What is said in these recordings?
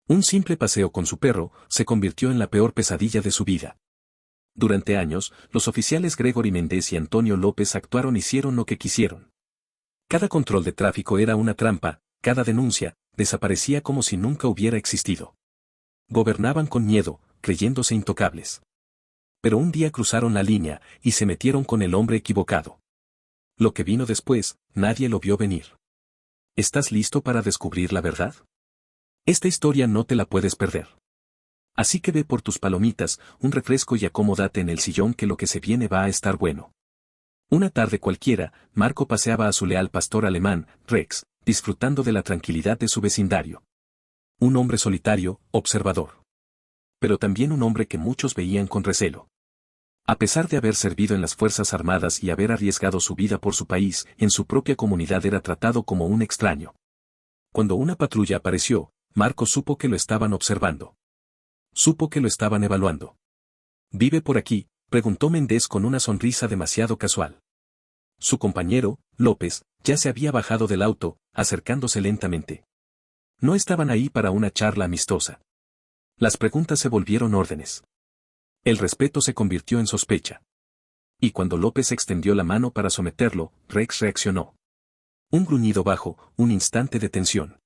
Un simple paseo con su perro se convirtió en la peor pesadilla de su vida. Durante años, los oficiales Gregory Méndez y Antonio López actuaron e hicieron lo que quisieron. Cada control de tráfico era una trampa, cada denuncia desaparecía como si nunca hubiera existido. Gobernaban con miedo, creyéndose intocables. Pero un día cruzaron la línea y se metieron con el hombre equivocado. Lo que vino después, nadie lo vio venir. ¿Estás listo para descubrir la verdad? Esta historia no te la puedes perder. Así que ve por tus palomitas, un refresco y acomódate en el sillón que lo que se viene va a estar bueno. Una tarde cualquiera, Marco paseaba a su leal pastor alemán, Rex, disfrutando de la tranquilidad de su vecindario. Un hombre solitario, observador. Pero también un hombre que muchos veían con recelo. A pesar de haber servido en las Fuerzas Armadas y haber arriesgado su vida por su país, en su propia comunidad era tratado como un extraño. Cuando una patrulla apareció, Marco supo que lo estaban observando. Supo que lo estaban evaluando. ¿Vive por aquí?, preguntó Méndez con una sonrisa demasiado casual. Su compañero, López, ya se había bajado del auto, acercándose lentamente. No estaban ahí para una charla amistosa. Las preguntas se volvieron órdenes. El respeto se convirtió en sospecha. Y cuando López extendió la mano para someterlo, Rex reaccionó. Un gruñido bajo, un instante de tensión.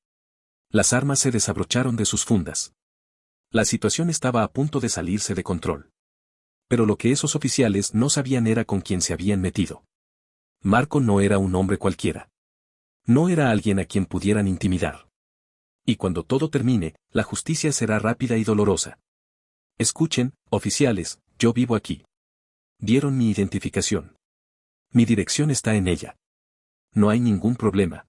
Las armas se desabrocharon de sus fundas. La situación estaba a punto de salirse de control. Pero lo que esos oficiales no sabían era con quién se habían metido. Marco no era un hombre cualquiera. No era alguien a quien pudieran intimidar. Y cuando todo termine, la justicia será rápida y dolorosa. Escuchen, oficiales, yo vivo aquí. Dieron mi identificación. Mi dirección está en ella. No hay ningún problema.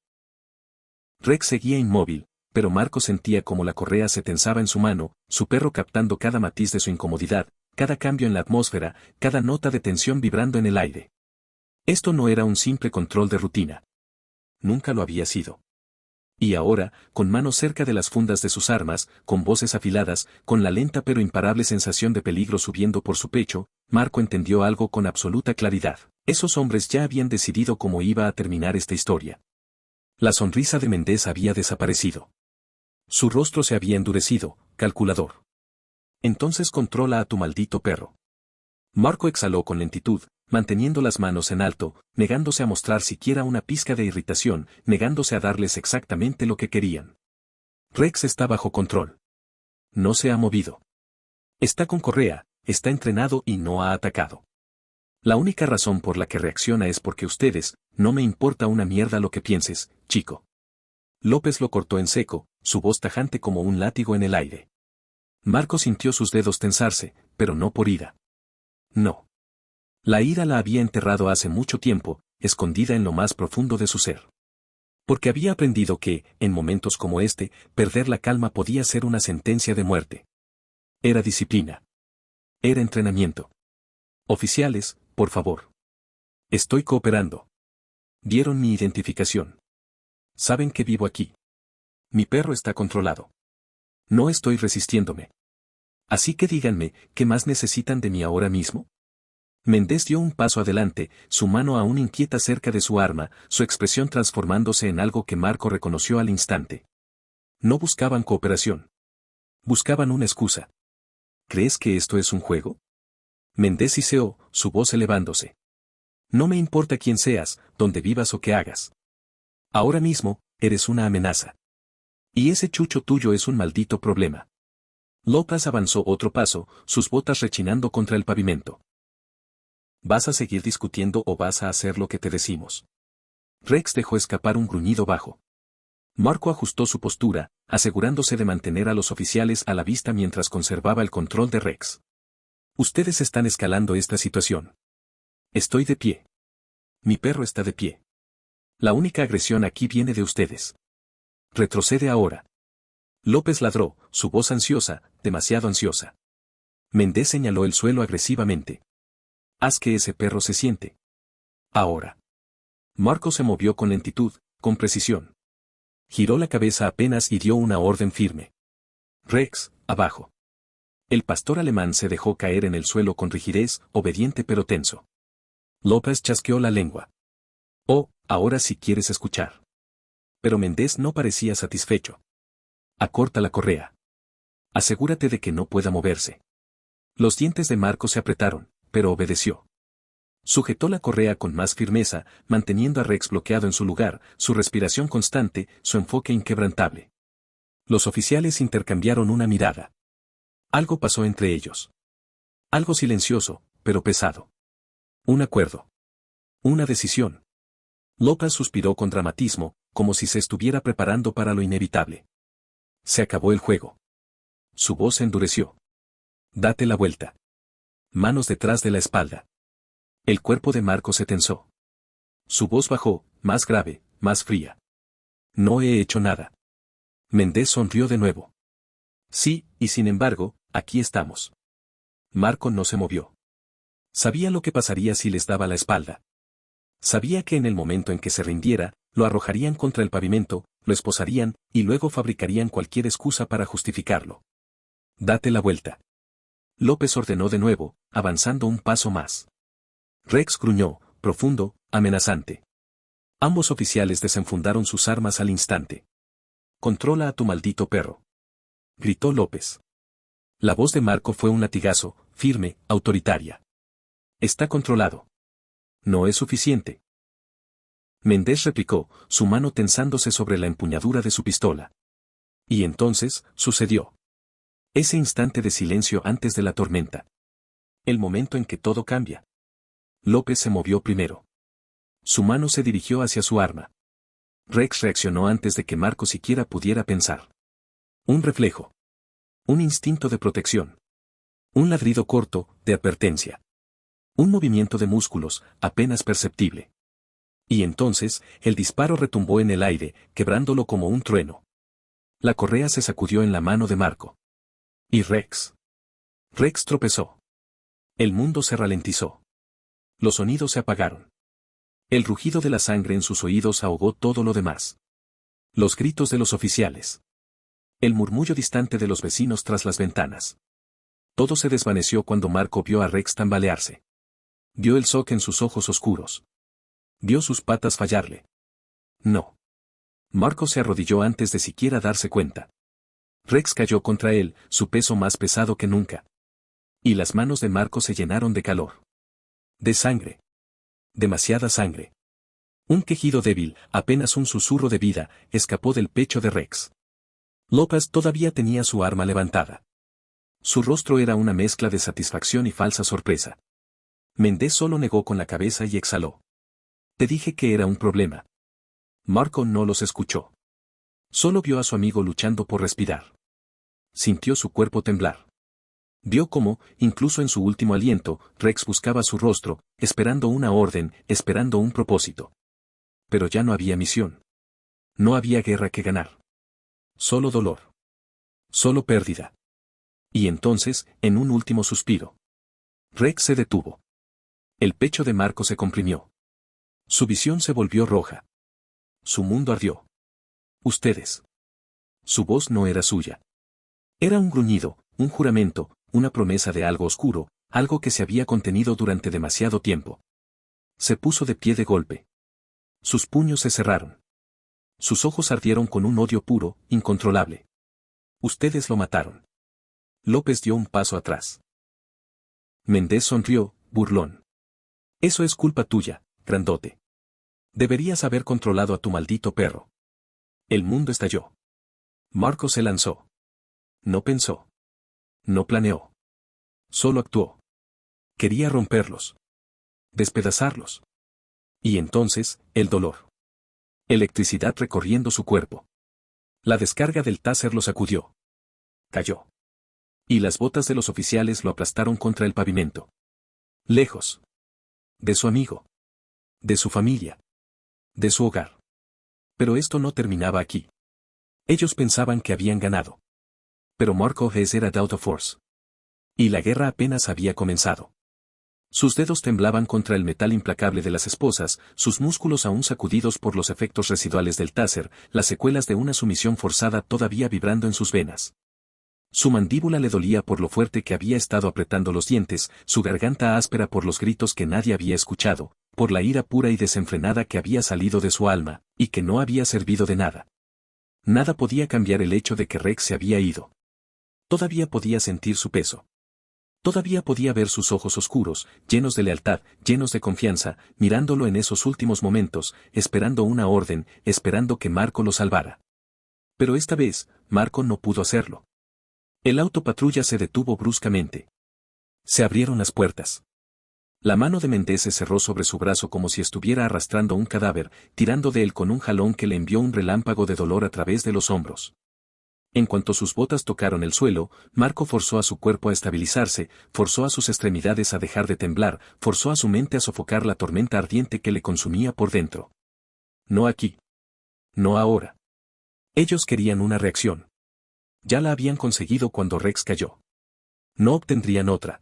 Rex seguía inmóvil, pero Marco sentía como la correa se tensaba en su mano, su perro captando cada matiz de su incomodidad, cada cambio en la atmósfera, cada nota de tensión vibrando en el aire. Esto no era un simple control de rutina. Nunca lo había sido. Y ahora, con manos cerca de las fundas de sus armas, con voces afiladas, con la lenta pero imparable sensación de peligro subiendo por su pecho, Marco entendió algo con absoluta claridad. Esos hombres ya habían decidido cómo iba a terminar esta historia. La sonrisa de Méndez había desaparecido. Su rostro se había endurecido, calculador. Entonces controla a tu maldito perro. Marco exhaló con lentitud, manteniendo las manos en alto, negándose a mostrar siquiera una pizca de irritación, negándose a darles exactamente lo que querían. Rex está bajo control. No se ha movido. Está con correa, está entrenado y no ha atacado. La única razón por la que reacciona es porque ustedes, no me importa una mierda lo que pienses, chico. López lo cortó en seco, su voz tajante como un látigo en el aire. Marco sintió sus dedos tensarse, pero no por ira. No. La ira la había enterrado hace mucho tiempo, escondida en lo más profundo de su ser. Porque había aprendido que, en momentos como este, perder la calma podía ser una sentencia de muerte. Era disciplina. Era entrenamiento. Oficiales, por favor. Estoy cooperando. Dieron mi identificación. Saben que vivo aquí. Mi perro está controlado. No estoy resistiéndome. Así que díganme, ¿qué más necesitan de mí ahora mismo? Méndez dio un paso adelante, su mano aún inquieta cerca de su arma, su expresión transformándose en algo que Marco reconoció al instante. No buscaban cooperación. Buscaban una excusa. ¿Crees que esto es un juego? Méndez hiceó, su voz elevándose. No me importa quién seas, dónde vivas o qué hagas. Ahora mismo, eres una amenaza. Y ese chucho tuyo es un maldito problema. López avanzó otro paso, sus botas rechinando contra el pavimento. ¿Vas a seguir discutiendo o vas a hacer lo que te decimos? Rex dejó escapar un gruñido bajo. Marco ajustó su postura, asegurándose de mantener a los oficiales a la vista mientras conservaba el control de Rex. Ustedes están escalando esta situación. Estoy de pie. Mi perro está de pie. La única agresión aquí viene de ustedes. Retrocede ahora. López ladró, su voz ansiosa, demasiado ansiosa. Méndez señaló el suelo agresivamente. Haz que ese perro se siente. Ahora. Marco se movió con lentitud, con precisión. Giró la cabeza apenas y dio una orden firme. Rex, abajo. El pastor alemán se dejó caer en el suelo con rigidez, obediente pero tenso. López chasqueó la lengua. Oh, ahora sí quieres escuchar. Pero Méndez no parecía satisfecho. Acorta la correa. Asegúrate de que no pueda moverse. Los dientes de Marco se apretaron, pero obedeció. Sujetó la correa con más firmeza, manteniendo a Rex bloqueado en su lugar, su respiración constante, su enfoque inquebrantable. Los oficiales intercambiaron una mirada. Algo pasó entre ellos. Algo silencioso, pero pesado. Un acuerdo. Una decisión. López suspiró con dramatismo, como si se estuviera preparando para lo inevitable. Se acabó el juego. Su voz se endureció. Date la vuelta. Manos detrás de la espalda. El cuerpo de Marco se tensó. Su voz bajó, más grave, más fría. No he hecho nada. Méndez sonrió de nuevo. Sí, y sin embargo, aquí estamos. Marco no se movió. Sabía lo que pasaría si les daba la espalda. Sabía que en el momento en que se rindiera, lo arrojarían contra el pavimento, lo esposarían, y luego fabricarían cualquier excusa para justificarlo. Date la vuelta. López ordenó de nuevo, avanzando un paso más. Rex gruñó, profundo, amenazante. Ambos oficiales desenfundaron sus armas al instante. Controla a tu maldito perro. Gritó López. La voz de Marco fue un latigazo, firme, autoritaria. Está controlado. No es suficiente. Méndez replicó, su mano tensándose sobre la empuñadura de su pistola. Y entonces, sucedió. Ese instante de silencio antes de la tormenta. El momento en que todo cambia. López se movió primero. Su mano se dirigió hacia su arma. Rex reaccionó antes de que Marco siquiera pudiera pensar. Un reflejo. Un instinto de protección. Un ladrido corto, de advertencia. Un movimiento de músculos, apenas perceptible. Y entonces, el disparo retumbó en el aire, quebrándolo como un trueno. La correa se sacudió en la mano de Marco. Y Rex. Rex tropezó. El mundo se ralentizó. Los sonidos se apagaron. El rugido de la sangre en sus oídos ahogó todo lo demás. Los gritos de los oficiales. El murmullo distante de los vecinos tras las ventanas. Todo se desvaneció cuando Marco vio a Rex tambalearse. Vio el shock en sus ojos oscuros. Vio sus patas fallarle. No. Marco se arrodilló antes de siquiera darse cuenta. Rex cayó contra él, su peso más pesado que nunca. Y las manos de Marco se llenaron de calor. De sangre. Demasiada sangre. Un quejido débil, apenas un susurro de vida, escapó del pecho de Rex. López todavía tenía su arma levantada. Su rostro era una mezcla de satisfacción y falsa sorpresa. Méndez solo negó con la cabeza y exhaló. Te dije que era un problema. Marco no los escuchó. Solo vio a su amigo luchando por respirar. Sintió su cuerpo temblar. Vio cómo, incluso en su último aliento, Rex buscaba su rostro, esperando una orden, esperando un propósito. Pero ya no había misión. No había guerra que ganar. Solo dolor. Solo pérdida. Y entonces, en un último suspiro. Rex se detuvo. El pecho de Marco se comprimió. Su visión se volvió roja. Su mundo ardió. Ustedes. Su voz no era suya. Era un gruñido, un juramento, una promesa de algo oscuro, algo que se había contenido durante demasiado tiempo. Se puso de pie de golpe. Sus puños se cerraron. Sus ojos ardieron con un odio puro, incontrolable. Ustedes lo mataron. López dio un paso atrás. Méndez sonrió, burlón. Eso es culpa tuya, grandote. Deberías haber controlado a tu maldito perro. El mundo estalló. Marco se lanzó. No pensó. No planeó. Solo actuó. Quería romperlos. Despedazarlos. Y entonces, el dolor. Electricidad recorriendo su cuerpo. La descarga del taser lo sacudió. Cayó. Y las botas de los oficiales lo aplastaron contra el pavimento. Lejos. De su amigo. De su familia. De su hogar. Pero esto no terminaba aquí. Ellos pensaban que habían ganado. Pero Marco Hess era Daughter Force. Y la guerra apenas había comenzado. Sus dedos temblaban contra el metal implacable de las esposas, sus músculos aún sacudidos por los efectos residuales del taser, las secuelas de una sumisión forzada todavía vibrando en sus venas. Su mandíbula le dolía por lo fuerte que había estado apretando los dientes, su garganta áspera por los gritos que nadie había escuchado, por la ira pura y desenfrenada que había salido de su alma, y que no había servido de nada. Nada podía cambiar el hecho de que Rex se había ido. Todavía podía sentir su peso. Todavía podía ver sus ojos oscuros, llenos de lealtad, llenos de confianza, mirándolo en esos últimos momentos, esperando una orden, esperando que Marco lo salvara. Pero esta vez, Marco no pudo hacerlo. El auto patrulla se detuvo bruscamente. Se abrieron las puertas. La mano de Méndez se cerró sobre su brazo como si estuviera arrastrando un cadáver, tirando de él con un jalón que le envió un relámpago de dolor a través de los hombros. En cuanto sus botas tocaron el suelo, Marco forzó a su cuerpo a estabilizarse, forzó a sus extremidades a dejar de temblar, forzó a su mente a sofocar la tormenta ardiente que le consumía por dentro. No aquí. No ahora. Ellos querían una reacción. Ya la habían conseguido cuando Rex cayó. No obtendrían otra.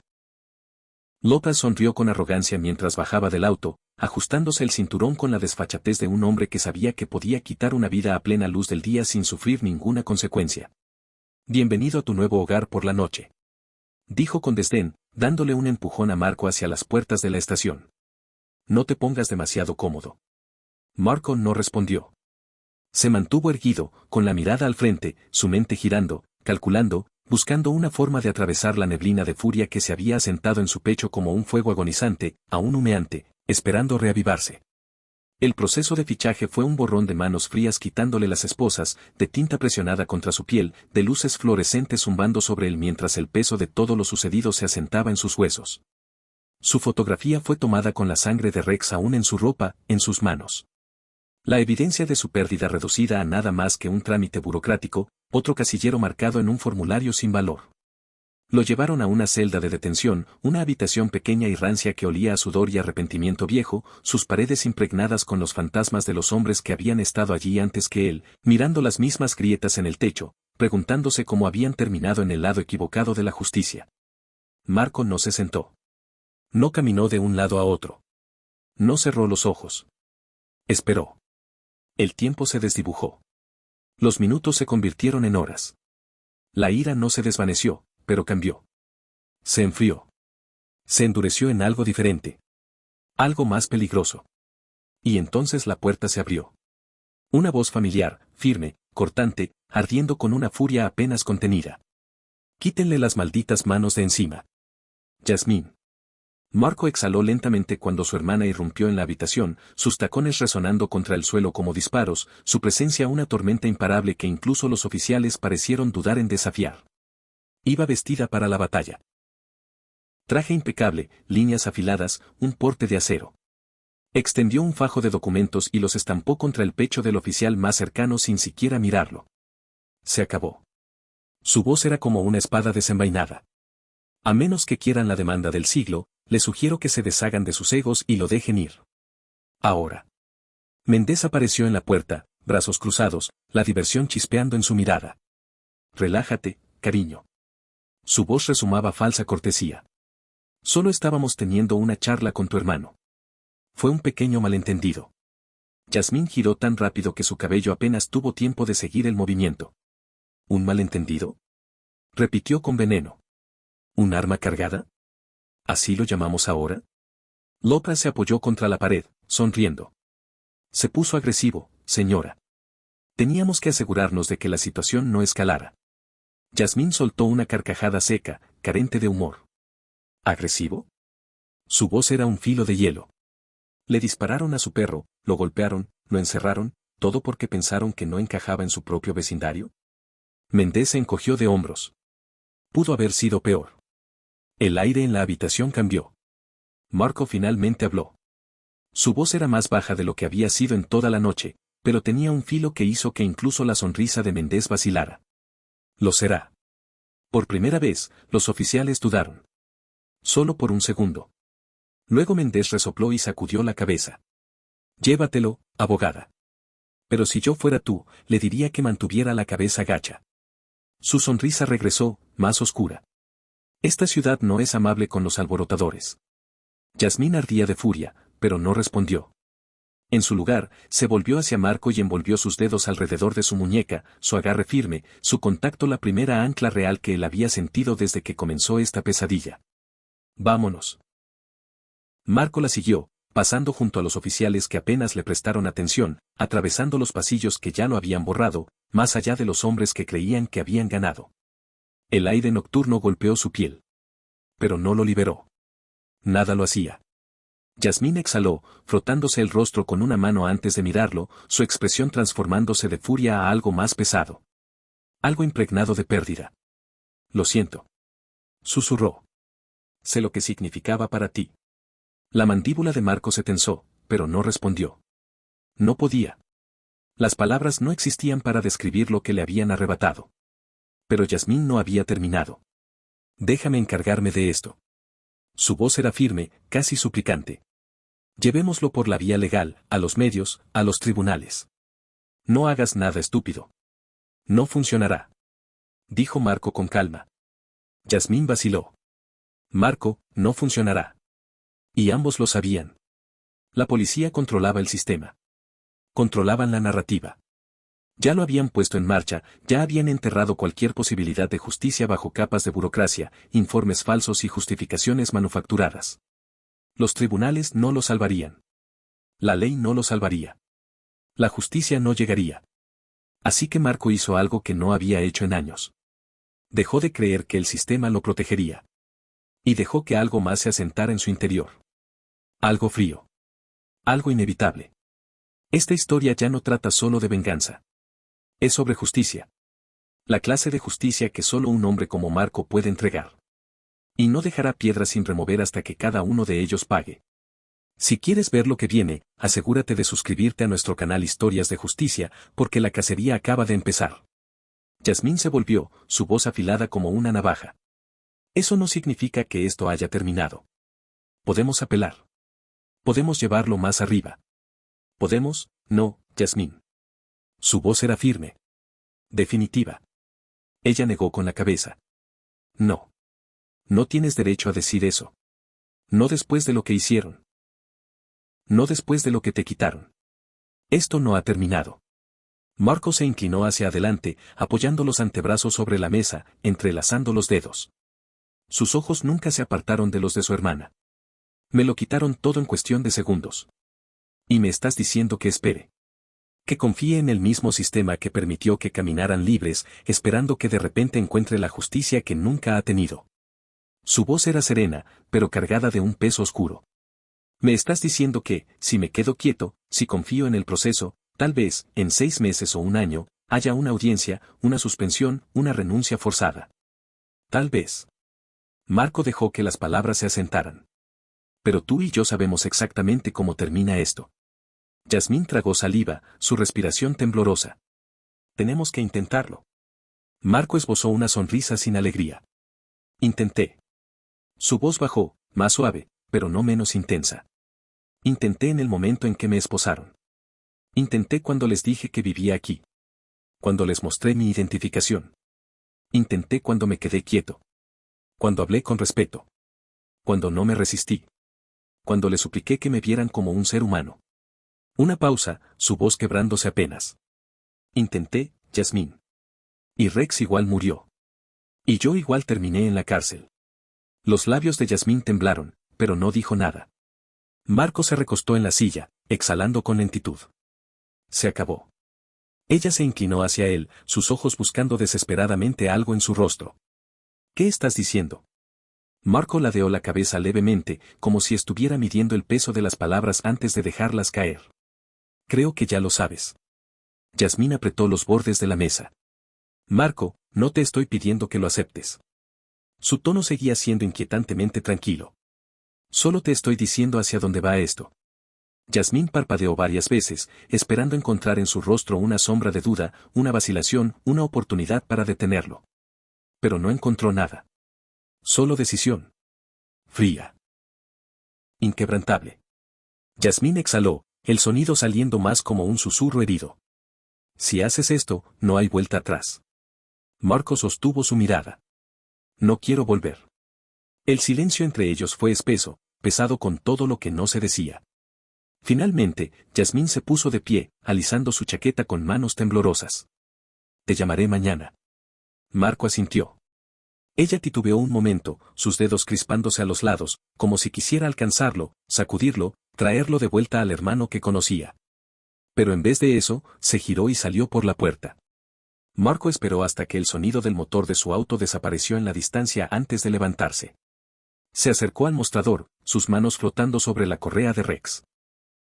López sonrió con arrogancia mientras bajaba del auto, ajustándose el cinturón con la desfachatez de un hombre que sabía que podía quitar una vida a plena luz del día sin sufrir ninguna consecuencia. Bienvenido a tu nuevo hogar por la noche. Dijo con desdén, dándole un empujón a Marco hacia las puertas de la estación. No te pongas demasiado cómodo. Marco no respondió. Se mantuvo erguido, con la mirada al frente, su mente girando, calculando, buscando una forma de atravesar la neblina de furia que se había asentado en su pecho como un fuego agonizante, aún humeante, esperando reavivarse. El proceso de fichaje fue un borrón de manos frías quitándole las esposas, de tinta presionada contra su piel, de luces fluorescentes zumbando sobre él mientras el peso de todo lo sucedido se asentaba en sus huesos. Su fotografía fue tomada con la sangre de Rex aún en su ropa, en sus manos. La evidencia de su pérdida reducida a nada más que un trámite burocrático, otro casillero marcado en un formulario sin valor. Lo llevaron a una celda de detención, una habitación pequeña y rancia que olía a sudor y arrepentimiento viejo, sus paredes impregnadas con los fantasmas de los hombres que habían estado allí antes que él, mirando las mismas grietas en el techo, preguntándose cómo habían terminado en el lado equivocado de la justicia. Marco no se sentó. No caminó de un lado a otro. No cerró los ojos. Esperó. El tiempo se desdibujó. Los minutos se convirtieron en horas. La ira no se desvaneció, pero cambió. Se enfrió. Se endureció en algo diferente. Algo más peligroso. Y entonces la puerta se abrió. Una voz familiar, firme, cortante, ardiendo con una furia apenas contenida. Quítenle las malditas manos de encima. Yasmín. Marco exhaló lentamente cuando su hermana irrumpió en la habitación, sus tacones resonando contra el suelo como disparos, su presencia una tormenta imparable que incluso los oficiales parecieron dudar en desafiar. Iba vestida para la batalla. Traje impecable, líneas afiladas, un porte de acero. Extendió un fajo de documentos y los estampó contra el pecho del oficial más cercano sin siquiera mirarlo. Se acabó. Su voz era como una espada desenvainada. A menos que quieran la demanda del siglo, les sugiero que se deshagan de sus egos y lo dejen ir. Ahora. Méndez apareció en la puerta, brazos cruzados, la diversión chispeando en su mirada. Relájate, cariño. Su voz resumaba falsa cortesía. Solo estábamos teniendo una charla con tu hermano. Fue un pequeño malentendido. Yasmín giró tan rápido que su cabello apenas tuvo tiempo de seguir el movimiento. ¿Un malentendido? Repitió con veneno. ¿Un arma cargada? ¿Así lo llamamos ahora? López se apoyó contra la pared, sonriendo. Se puso agresivo, señora. Teníamos que asegurarnos de que la situación no escalara. Yasmín soltó una carcajada seca, carente de humor. ¿Agresivo? Su voz era un filo de hielo. Le dispararon a su perro, lo golpearon, lo encerraron, todo porque pensaron que no encajaba en su propio vecindario. Méndez se encogió de hombros. Pudo haber sido peor. El aire en la habitación cambió. Marco finalmente habló. Su voz era más baja de lo que había sido en toda la noche, pero tenía un filo que hizo que incluso la sonrisa de Méndez vacilara. Lo será. Por primera vez, los oficiales dudaron. Solo por un segundo. Luego Méndez resopló y sacudió la cabeza. Llévatelo, abogada. Pero si yo fuera tú, le diría que mantuviera la cabeza gacha. Su sonrisa regresó, más oscura. Esta ciudad no es amable con los alborotadores. Yasmín ardía de furia, pero no respondió. En su lugar, se volvió hacia Marco y envolvió sus dedos alrededor de su muñeca, su agarre firme, su contacto la primera ancla real que él había sentido desde que comenzó esta pesadilla. Vámonos. Marco la siguió, pasando junto a los oficiales que apenas le prestaron atención, atravesando los pasillos que ya lo habían borrado, más allá de los hombres que creían que habían ganado. El aire nocturno golpeó su piel. Pero no lo liberó. Nada lo hacía. Yasmín exhaló, frotándose el rostro con una mano antes de mirarlo, su expresión transformándose de furia a algo más pesado. Algo impregnado de pérdida. Lo siento. Susurró. Sé lo que significaba para ti. La mandíbula de Marco se tensó, pero no respondió. No podía. Las palabras no existían para describir lo que le habían arrebatado. Pero Yasmín no había terminado. Déjame encargarme de esto. Su voz era firme, casi suplicante. Llevémoslo por la vía legal, a los medios, a los tribunales. No hagas nada estúpido. No funcionará. Dijo Marco con calma. Yasmín vaciló. Marco, no funcionará. Y ambos lo sabían. La policía controlaba el sistema. Controlaban la narrativa. Ya lo habían puesto en marcha, ya habían enterrado cualquier posibilidad de justicia bajo capas de burocracia, informes falsos y justificaciones manufacturadas. Los tribunales no lo salvarían. La ley no lo salvaría. La justicia no llegaría. Así que Marco hizo algo que no había hecho en años. Dejó de creer que el sistema lo protegería. Y dejó que algo más se asentara en su interior. Algo frío. Algo inevitable. Esta historia ya no trata solo de venganza. Es sobre justicia. La clase de justicia que solo un hombre como Marco puede entregar. Y no dejará piedras sin remover hasta que cada uno de ellos pague. Si quieres ver lo que viene, asegúrate de suscribirte a nuestro canal Historias de Justicia, porque la cacería acaba de empezar. Yasmín se volvió, su voz afilada como una navaja. Eso no significa que esto haya terminado. Podemos apelar. Podemos llevarlo más arriba. Podemos, no, Yasmín. Su voz era firme. Definitiva. Ella negó con la cabeza. No. No tienes derecho a decir eso. No después de lo que hicieron. No después de lo que te quitaron. Esto no ha terminado. Marco se inclinó hacia adelante, apoyando los antebrazos sobre la mesa, entrelazando los dedos. Sus ojos nunca se apartaron de los de su hermana. Me lo quitaron todo en cuestión de segundos. Y me estás diciendo que espere. Que confíe en el mismo sistema que permitió que caminaran libres, esperando que de repente encuentre la justicia que nunca ha tenido. Su voz era serena, pero cargada de un peso oscuro. Me estás diciendo que, si me quedo quieto, si confío en el proceso, tal vez, en 6 meses o un año, haya una audiencia, una suspensión, una renuncia forzada. Tal vez. Marco dejó que las palabras se asentaran. Pero tú y yo sabemos exactamente cómo termina esto. Yasmín tragó saliva, su respiración temblorosa. Tenemos que intentarlo. Marco esbozó una sonrisa sin alegría. Intenté. Su voz bajó, más suave, pero no menos intensa. Intenté en el momento en que me esposaron. Intenté cuando les dije que vivía aquí. Cuando les mostré mi identificación. Intenté cuando me quedé quieto. Cuando hablé con respeto. Cuando no me resistí. Cuando les supliqué que me vieran como un ser humano. Una pausa, su voz quebrándose apenas. Intenté, Yasmín. Y Rex igual murió. Y yo igual terminé en la cárcel. Los labios de Yasmín temblaron, pero no dijo nada. Marco se recostó en la silla, exhalando con lentitud. Se acabó. Ella se inclinó hacia él, sus ojos buscando desesperadamente algo en su rostro. ¿Qué estás diciendo? Marco ladeó la cabeza levemente, como si estuviera midiendo el peso de las palabras antes de dejarlas caer. Creo que ya lo sabes. Yasmín apretó los bordes de la mesa. Marco, no te estoy pidiendo que lo aceptes. Su tono seguía siendo inquietantemente tranquilo. Solo te estoy diciendo hacia dónde va esto. Yasmín parpadeó varias veces, esperando encontrar en su rostro una sombra de duda, una vacilación, una oportunidad para detenerlo. Pero no encontró nada. Solo decisión. Fría. Inquebrantable. Yasmín exhaló, el sonido saliendo más como un susurro herido. Si haces esto, no hay vuelta atrás. Marco sostuvo su mirada. No quiero volver. El silencio entre ellos fue espeso, pesado con todo lo que no se decía. Finalmente, Yasmín se puso de pie, alisando su chaqueta con manos temblorosas. Te llamaré mañana. Marco asintió. Ella titubeó un momento, sus dedos crispándose a los lados, como si quisiera alcanzarlo, sacudirlo, traerlo de vuelta al hermano que conocía. Pero en vez de eso, se giró y salió por la puerta. Marco esperó hasta que el sonido del motor de su auto desapareció en la distancia antes de levantarse. Se acercó al mostrador, sus manos flotando sobre la correa de Rex.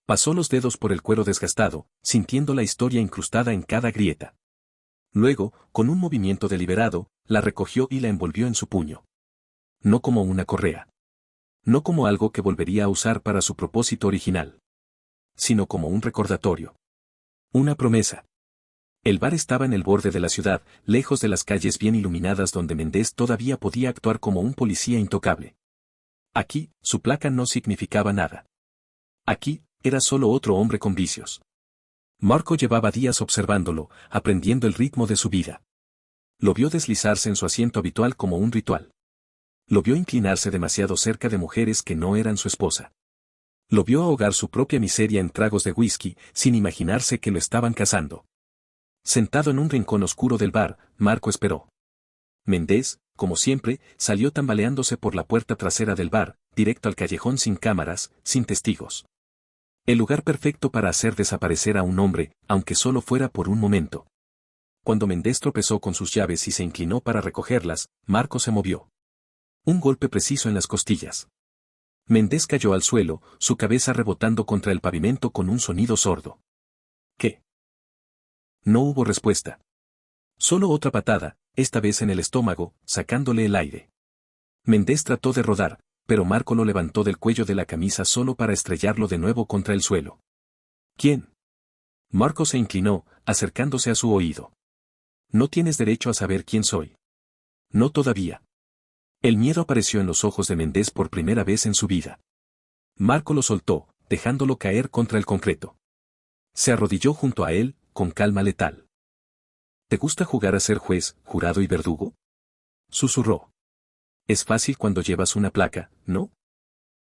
Pasó los dedos por el cuero desgastado, sintiendo la historia incrustada en cada grieta. Luego, con un movimiento deliberado, la recogió y la envolvió en su puño. No como una correa. No como algo que volvería a usar para su propósito original. Sino como un recordatorio. Una promesa. El bar estaba en el borde de la ciudad, lejos de las calles bien iluminadas donde Méndez todavía podía actuar como un policía intocable. Aquí, su placa no significaba nada. Aquí, era solo otro hombre con vicios. Marco llevaba días observándolo, aprendiendo el ritmo de su vida. Lo vio deslizarse en su asiento habitual como un ritual. Lo vio inclinarse demasiado cerca de mujeres que no eran su esposa. Lo vio ahogar su propia miseria en tragos de whisky, sin imaginarse que lo estaban cazando. Sentado en un rincón oscuro del bar, Marco esperó. Méndez, como siempre, salió tambaleándose por la puerta trasera del bar, directo al callejón sin cámaras, sin testigos. El lugar perfecto para hacer desaparecer a un hombre, aunque solo fuera por un momento. Cuando Méndez tropezó con sus llaves y se inclinó para recogerlas, Marco se movió. Un golpe preciso en las costillas. Méndez cayó al suelo, su cabeza rebotando contra el pavimento con un sonido sordo. ¿Qué? No hubo respuesta. Solo otra patada, esta vez en el estómago, sacándole el aire. Méndez trató de rodar, pero Marco lo levantó del cuello de la camisa solo para estrellarlo de nuevo contra el suelo. ¿Quién? Marco se inclinó, acercándose a su oído. No tienes derecho a saber quién soy. No todavía. El miedo apareció en los ojos de Méndez por primera vez en su vida. Marco lo soltó, dejándolo caer contra el concreto. Se arrodilló junto a él, con calma letal. ¿Te gusta jugar a ser juez, jurado y verdugo? Susurró. Es fácil cuando llevas una placa, ¿no?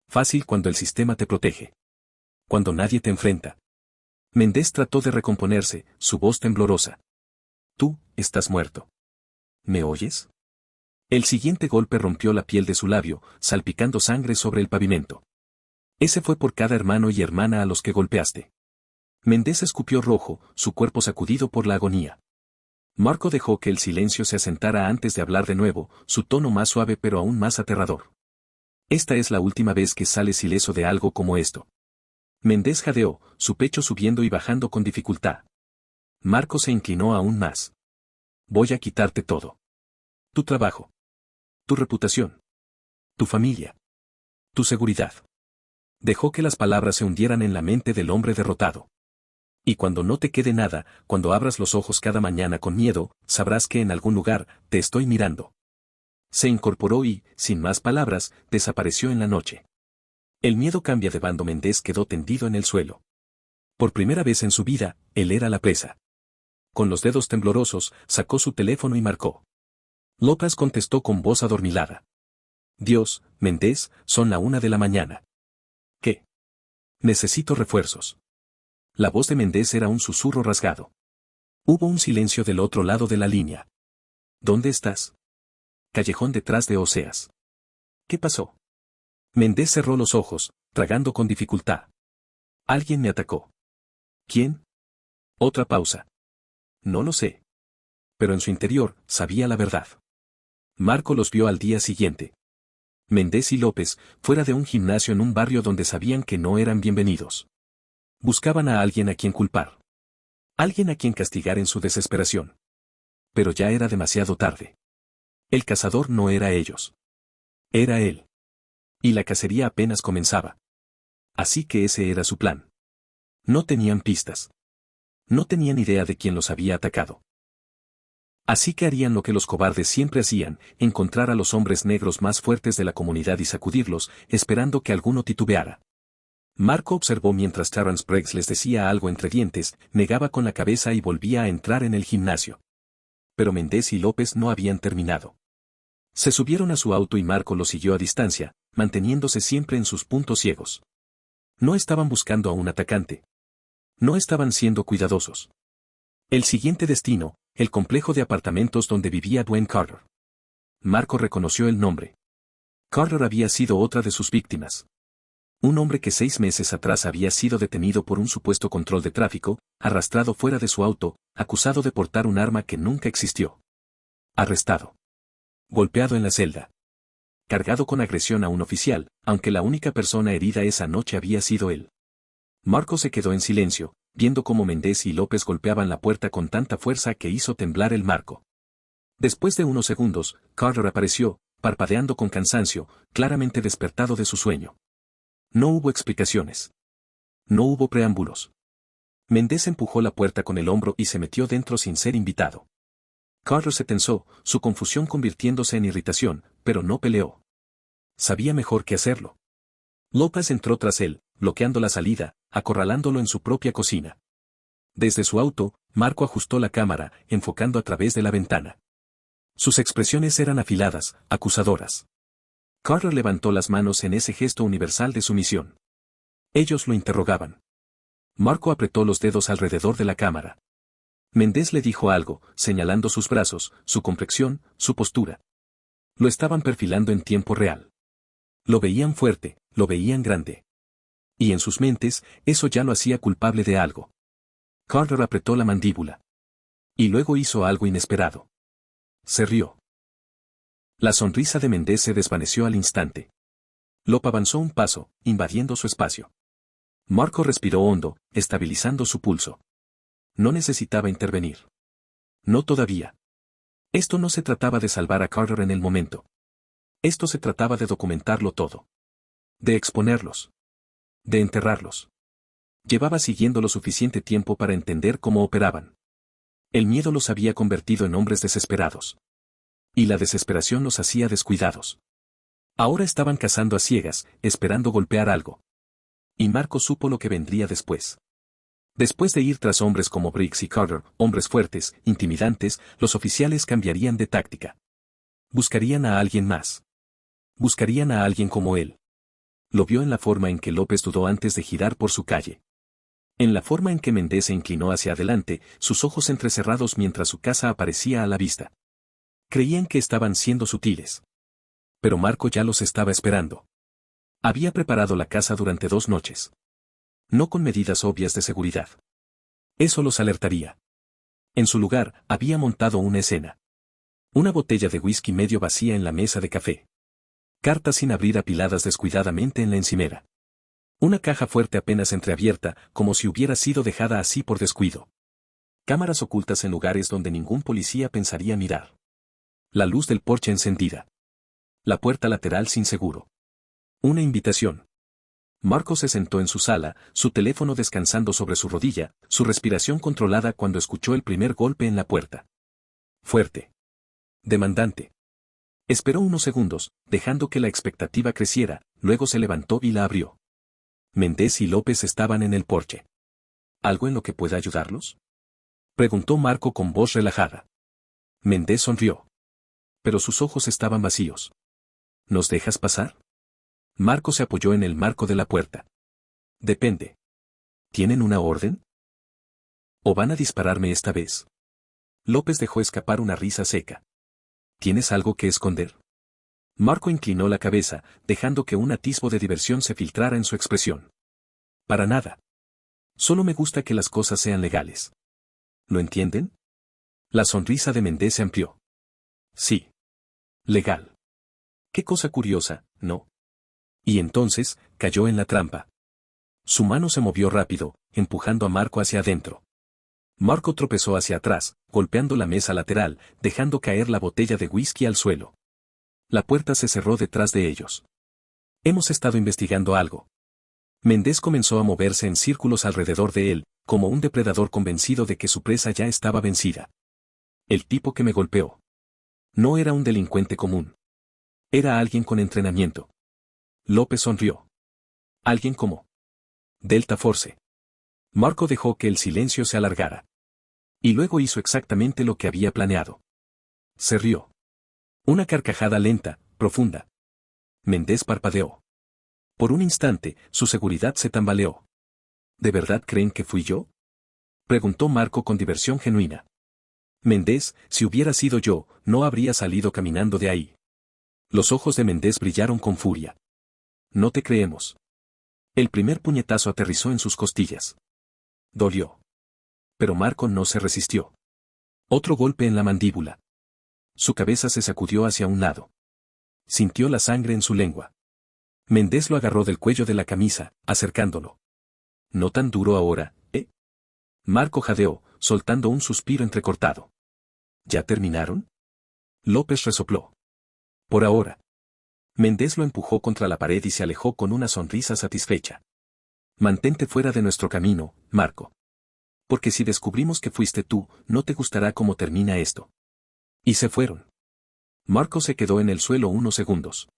Fácil cuando el sistema te protege. Cuando nadie te enfrenta. Méndez trató de recomponerse, su voz temblorosa. Tú, estás muerto. ¿Me oyes? El siguiente golpe rompió la piel de su labio, salpicando sangre sobre el pavimento. Ese fue por cada hermano y hermana a los que golpeaste. Méndez escupió rojo, su cuerpo sacudido por la agonía. Marco dejó que el silencio se asentara antes de hablar de nuevo, su tono más suave pero aún más aterrador. Esta es la última vez que sales ileso de algo como esto. Méndez jadeó, su pecho subiendo y bajando con dificultad. Marco se inclinó aún más. Voy a quitarte todo. Tu trabajo. Tu reputación. Tu familia. Tu seguridad. Dejó que las palabras se hundieran en la mente del hombre derrotado. Y cuando no te quede nada, cuando abras los ojos cada mañana con miedo, sabrás que en algún lugar, te estoy mirando. Se incorporó y, sin más palabras, desapareció en la noche. El miedo cambia de bando. Méndez quedó tendido en el suelo. Por primera vez en su vida, él era la presa. Con los dedos temblorosos, sacó su teléfono y marcó. López contestó con voz adormilada. Dios, Méndez, son la 1 de la mañana. ¿Qué? Necesito refuerzos. La voz de Méndez era un susurro rasgado. Hubo un silencio del otro lado de la línea. ¿Dónde estás? Callejón detrás de Oseas. ¿Qué pasó? Méndez cerró los ojos, tragando con dificultad. Alguien me atacó. ¿Quién? Otra pausa. No lo sé. Pero en su interior, sabía la verdad. Marco los vio al día siguiente. Méndez y López, fuera de un gimnasio en un barrio donde sabían que no eran bienvenidos. Buscaban a alguien a quien culpar. Alguien a quien castigar en su desesperación. Pero ya era demasiado tarde. El cazador no era ellos. Era él. Y la cacería apenas comenzaba. Así que ese era su plan. No tenían pistas. No tenían idea de quién los había atacado. Así que harían lo que los cobardes siempre hacían, encontrar a los hombres negros más fuertes de la comunidad y sacudirlos, esperando que alguno titubeara. Marco observó mientras Terrence Briggs les decía algo entre dientes, negaba con la cabeza y volvía a entrar en el gimnasio. Pero Méndez y López no habían terminado. Se subieron a su auto y Marco los siguió a distancia, manteniéndose siempre en sus puntos ciegos. No estaban buscando a un atacante. No estaban siendo cuidadosos. El siguiente destino, el complejo de apartamentos donde vivía Dwayne Carter. Marco reconoció el nombre. Carter había sido otra de sus víctimas. Un hombre que 6 meses atrás había sido detenido por un supuesto control de tráfico, arrastrado fuera de su auto, acusado de portar un arma que nunca existió. Arrestado. Golpeado en la celda. Cargado con agresión a un oficial, aunque la única persona herida esa noche había sido él. Marco se quedó en silencio, viendo cómo Méndez y López golpeaban la puerta con tanta fuerza que hizo temblar el marco. Después de unos segundos, Carter apareció, parpadeando con cansancio, claramente despertado de su sueño. No hubo explicaciones. No hubo preámbulos. Méndez empujó la puerta con el hombro y se metió dentro sin ser invitado. Carter se tensó, su confusión convirtiéndose en irritación, pero no peleó. Sabía mejor que hacerlo. López entró tras él, bloqueando la salida, acorralándolo en su propia cocina. Desde su auto, Marco ajustó la cámara, enfocando a través de la ventana. Sus expresiones eran afiladas, acusadoras. Carter levantó las manos en ese gesto universal de sumisión. Ellos lo interrogaban. Marco apretó los dedos alrededor de la cámara. Méndez le dijo algo, señalando sus brazos, su complexión, su postura. Lo estaban perfilando en tiempo real. Lo veían fuerte, lo veían grande. Y en sus mentes, eso ya lo hacía culpable de algo. Carter apretó la mandíbula. Y luego hizo algo inesperado. Se rió. La sonrisa de Méndez se desvaneció al instante. Lop avanzó un paso, invadiendo su espacio. Marco respiró hondo, estabilizando su pulso. No necesitaba intervenir. No todavía. Esto no se trataba de salvar a Carter en el momento. Esto se trataba de documentarlo todo. De exponerlos. De enterrarlos. Llevaba siguiendo lo suficiente tiempo para entender cómo operaban. El miedo los había convertido en hombres desesperados. Y la desesperación los hacía descuidados. Ahora estaban cazando a ciegas, esperando golpear algo. Y Marco supo lo que vendría después. Después de ir tras hombres como Briggs y Carter, hombres fuertes, intimidantes, los oficiales cambiarían de táctica. Buscarían a alguien más. Buscarían a alguien como él. Lo vio en la forma en que López dudó antes de girar por su calle. En la forma en que Méndez se inclinó hacia adelante, sus ojos entrecerrados mientras su casa aparecía a la vista. Creían que estaban siendo sutiles. Pero Marco ya los estaba esperando. Había preparado la casa durante 2 noches. No con medidas obvias de seguridad. Eso los alertaría. En su lugar, había montado una escena. Una botella de whisky medio vacía en la mesa de café. Cartas sin abrir apiladas descuidadamente en la encimera. Una caja fuerte apenas entreabierta, como si hubiera sido dejada así por descuido. Cámaras ocultas en lugares donde ningún policía pensaría mirar. La luz del porche encendida. La puerta lateral sin seguro. Una invitación. Marco se sentó en su sala, su teléfono descansando sobre su rodilla, su respiración controlada cuando escuchó el primer golpe en la puerta. Fuerte. Demandante. Esperó unos segundos, dejando que la expectativa creciera, luego se levantó y la abrió. Méndez y López estaban en el porche. ¿Algo en lo que pueda ayudarlos? Preguntó Marco con voz relajada. Méndez sonrió. Pero sus ojos estaban vacíos. ¿Nos dejas pasar? Marco se apoyó en el marco de la puerta. Depende. ¿Tienen una orden? ¿O van a dispararme esta vez? López dejó escapar una risa seca. ¿Tienes algo que esconder? Marco inclinó la cabeza, dejando que un atisbo de diversión se filtrara en su expresión. Para nada. Solo me gusta que las cosas sean legales. ¿Lo entienden? La sonrisa de Méndez se amplió. Sí. Legal. Qué cosa curiosa, ¿no? Y entonces, cayó en la trampa. Su mano se movió rápido, empujando a Marco hacia adentro. Marco tropezó hacia atrás, golpeando la mesa lateral, dejando caer la botella de whisky al suelo. La puerta se cerró detrás de ellos. Hemos estado investigando algo. Méndez comenzó a moverse en círculos alrededor de él, como un depredador convencido de que su presa ya estaba vencida. El tipo que me golpeó. No era un delincuente común. Era alguien con entrenamiento. López sonrió. Alguien como Delta Force. Marco dejó que el silencio se alargara. Y luego hizo exactamente lo que había planeado. Se rió. Una carcajada lenta, profunda. Méndez parpadeó. Por un instante, su seguridad se tambaleó. ¿De verdad creen que fui yo? Preguntó Marco con diversión genuina. Méndez, si hubiera sido yo, no habría salido caminando de ahí. Los ojos de Méndez brillaron con furia. No te creemos. El primer puñetazo aterrizó en sus costillas. Dolió. Pero Marco no se resistió. Otro golpe en la mandíbula. Su cabeza se sacudió hacia un lado. Sintió la sangre en su lengua. Méndez lo agarró del cuello de la camisa, acercándolo. No tan duro ahora, ¿eh? Marco jadeó, soltando un suspiro entrecortado. ¿Ya terminaron? López resopló. Por ahora. Méndez lo empujó contra la pared y se alejó con una sonrisa satisfecha. Mantente fuera de nuestro camino, Marco. Porque si descubrimos que fuiste tú, no te gustará cómo termina esto. Y se fueron. Marco se quedó en el suelo unos segundos.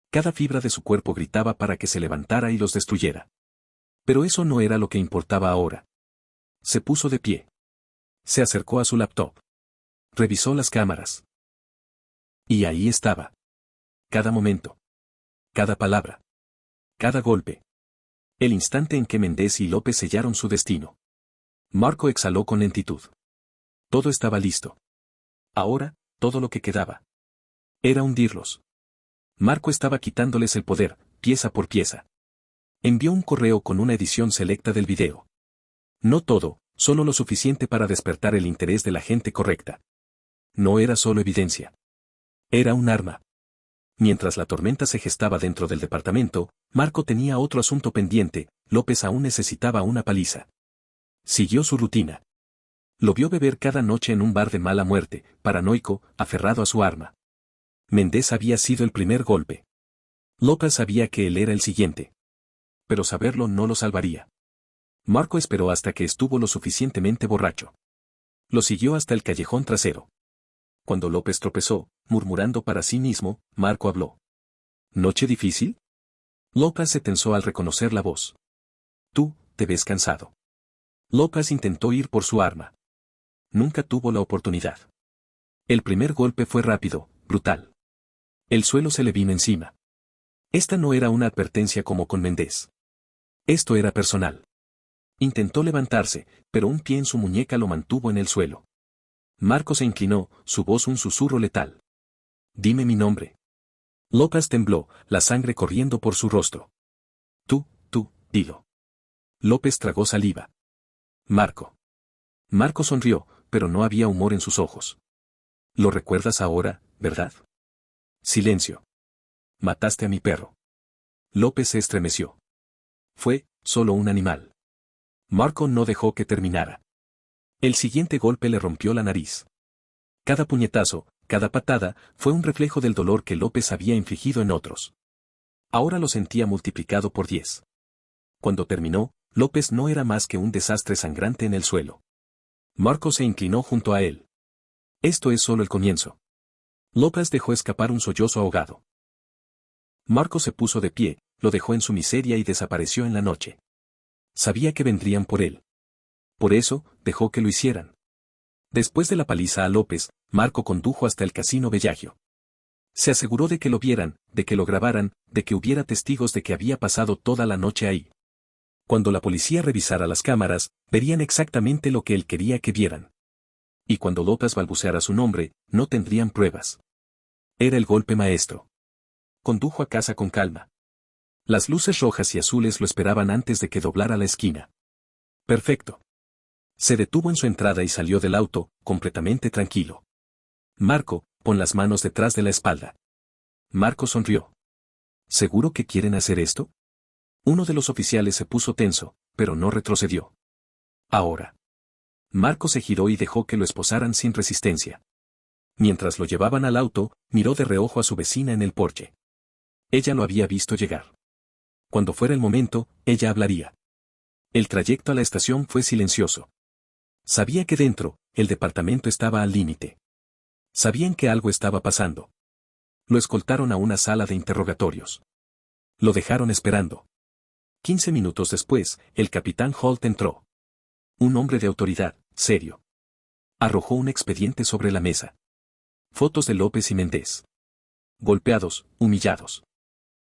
Cada fibra de su cuerpo gritaba para que se levantara y los destruyera. Pero eso no era lo que importaba ahora. Se puso de pie. Se acercó a su laptop. Revisó las cámaras. Y ahí estaba. Cada momento. Cada palabra. Cada golpe. El instante en que Méndez y López sellaron su destino. Marco exhaló con lentitud. Todo estaba listo. Ahora, todo lo que quedaba era hundirlos. Marco estaba quitándoles el poder, pieza por pieza. Envió un correo con una edición selecta del video. No todo, solo lo suficiente para despertar el interés de la gente correcta. No era solo evidencia. Era un arma. Mientras la tormenta se gestaba dentro del departamento, Marco tenía otro asunto pendiente, López aún necesitaba una paliza. Siguió su rutina. Lo vio beber cada noche en un bar de mala muerte, paranoico, aferrado a su arma. Méndez había sido el primer golpe. López sabía que él era el siguiente. Pero saberlo no lo salvaría. Marco esperó hasta que estuvo lo suficientemente borracho. Lo siguió hasta el callejón trasero. Cuando López tropezó, murmurando para sí mismo, Marco habló. ¿Noche difícil? López se tensó al reconocer la voz. Tú, te ves cansado. López intentó ir por su arma. Nunca tuvo la oportunidad. El primer golpe fue rápido, brutal. El suelo se le vino encima. Esta no era una advertencia como con Méndez. Esto era personal. Intentó levantarse, pero un pie en su muñeca lo mantuvo en el suelo. Marco se inclinó, su voz un susurro letal. Dime mi nombre. López tembló, la sangre corriendo por su rostro. Tú, dilo. López tragó saliva. Marco. Marco sonrió, pero no había humor en sus ojos. Lo recuerdas ahora, ¿verdad? Silencio. Mataste a mi perro. López se estremeció. Fue, solo un animal. Marco no dejó que terminara. El siguiente golpe le rompió la nariz. Cada puñetazo, cada patada, fue un reflejo del dolor que López había infligido en otros. Ahora lo sentía multiplicado por 10. Cuando terminó, López no era más que un desastre sangrante en el suelo. Marco se inclinó junto a él. Esto es solo el comienzo. López dejó escapar un sollozo ahogado. Marco se puso de pie, lo dejó en su miseria y desapareció en la noche. Sabía que vendrían por él. Por eso, dejó que lo hicieran. Después de la paliza a López, Marco condujo hasta el casino Bellagio. Se aseguró de que lo vieran, de que lo grabaran, de que hubiera testigos de que había pasado toda la noche ahí. Cuando la policía revisara las cámaras, verían exactamente lo que él quería que vieran. Y cuando López balbuceara su nombre, no tendrían pruebas. Era el golpe maestro. Condujo a casa con calma. Las luces rojas y azules lo esperaban antes de que doblara la esquina. Perfecto. Se detuvo en su entrada y salió del auto, completamente tranquilo. Marco, pon las manos detrás de la espalda. Marco sonrió. ¿Seguro que quieren hacer esto? Uno de los oficiales se puso tenso, pero no retrocedió. Ahora. Marco se giró y dejó que lo esposaran sin resistencia. Mientras lo llevaban al auto, miró de reojo a su vecina en el porche. Ella lo había visto llegar. Cuando fuera el momento, ella hablaría. El trayecto a la estación fue silencioso. Sabía que dentro, el departamento estaba al límite. Sabían que algo estaba pasando. Lo escoltaron a una sala de interrogatorios. Lo dejaron esperando. 15 minutos después, el capitán Holt entró. Un hombre de autoridad, serio. Arrojó un expediente sobre la mesa. Fotos de López y Méndez. Golpeados, humillados.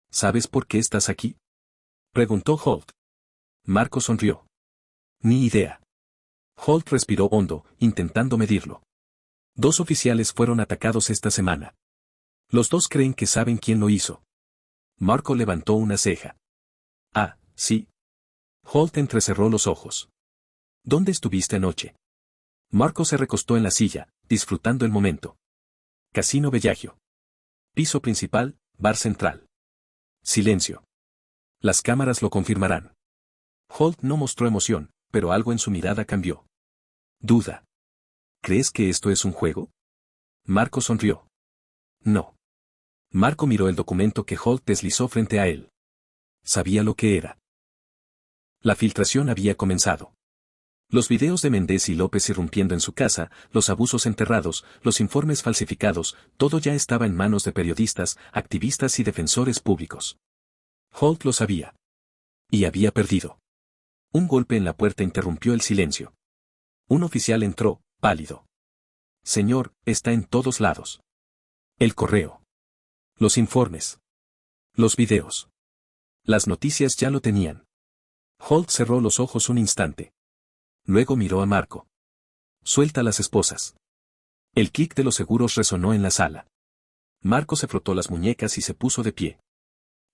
¿Sabes por qué estás aquí? Preguntó Holt. Marco sonrió. Ni idea. Holt respiró hondo, intentando medirlo. 2 oficiales fueron atacados esta semana. Los 2 creen que saben quién lo hizo. Marco levantó una ceja. Ah, Sí. Holt entrecerró los ojos. ¿Dónde estuviste anoche? Marco se recostó en la silla, disfrutando el momento. Casino Bellagio. Piso principal, bar central. Silencio. Las cámaras lo confirmarán. Holt no mostró emoción, pero algo en su mirada cambió. Duda. ¿Crees que esto es un juego? Marco sonrió. No. Marco miró el documento que Holt deslizó frente a él. Sabía lo que era. La filtración había comenzado. Los videos de Méndez y López irrumpiendo en su casa, los abusos enterrados, los informes falsificados, todo ya estaba en manos de periodistas, activistas y defensores públicos. Holt lo sabía. Y había perdido. Un golpe en la puerta interrumpió el silencio. Un oficial entró, pálido. Señor, está en todos lados. El correo. Los informes. Los videos. Las noticias ya lo tenían. Holt cerró los ojos un instante. Luego miró a Marco. Suelta a las esposas. El clic de los seguros resonó en la sala. Marco se frotó las muñecas y se puso de pie.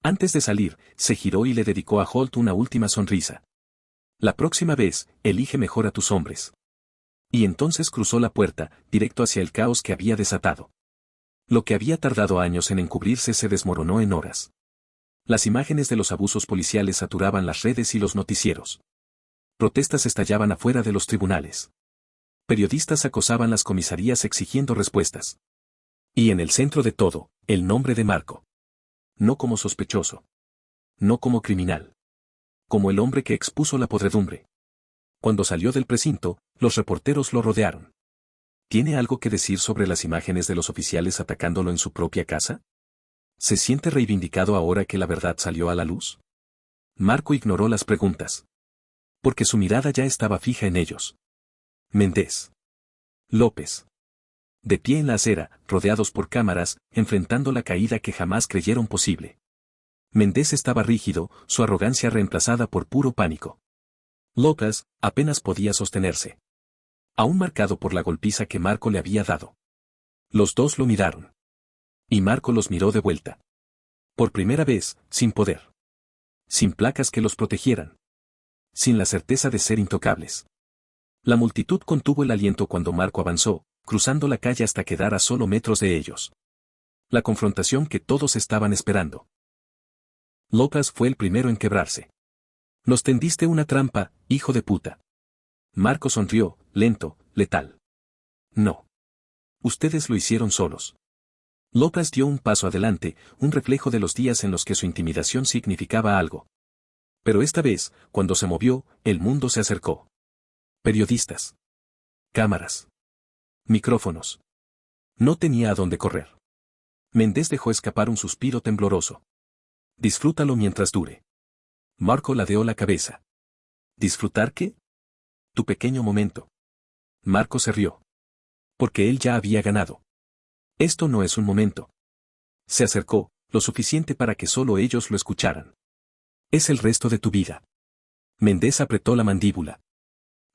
Antes de salir, se giró y le dedicó a Holt una última sonrisa. La próxima vez, elige mejor a tus hombres. Y entonces cruzó la puerta, directo hacia el caos que había desatado. Lo que había tardado años en encubrirse se desmoronó en horas. Las imágenes de los abusos policiales saturaban las redes y los noticieros. Protestas estallaban afuera de los tribunales. Periodistas acosaban las comisarías exigiendo respuestas. Y en el centro de todo, el nombre de Marco. No como sospechoso. No como criminal. Como el hombre que expuso la podredumbre. Cuando salió del precinto, los reporteros lo rodearon. ¿Tiene algo que decir sobre las imágenes de los oficiales atacándolo en su propia casa? ¿Se siente reivindicado ahora que la verdad salió a la luz? Marco ignoró las preguntas. Porque su mirada ya estaba fija en ellos. Méndez. López. De pie en la acera, rodeados por cámaras, enfrentando la caída que jamás creyeron posible. Méndez estaba rígido, su arrogancia reemplazada por puro pánico. López apenas podía sostenerse. Aún marcado por la golpiza que Marco le había dado. Los dos lo miraron. Y Marco los miró de vuelta. Por primera vez, sin poder. Sin placas que los protegieran. Sin la certeza de ser intocables. La multitud contuvo el aliento cuando Marco avanzó, cruzando la calle hasta quedar a solo metros de ellos. La confrontación que todos estaban esperando. López fue el primero en quebrarse. Nos tendiste una trampa, hijo de puta. Marco sonrió, lento, letal. No. Ustedes lo hicieron solos. López dio un paso adelante, un reflejo de los días en los que su intimidación significaba algo. Pero esta vez, cuando se movió, el mundo se acercó. Periodistas. Cámaras. Micrófonos. No tenía a dónde correr. Méndez dejó escapar un suspiro tembloroso. Disfrútalo mientras dure. Marco ladeó la cabeza. ¿Disfrutar qué? Tu pequeño momento. Marco se rió. Porque él ya había ganado. Esto no es un momento. Se acercó, lo suficiente para que solo ellos lo escucharan. Es el resto de tu vida. Méndez apretó la mandíbula.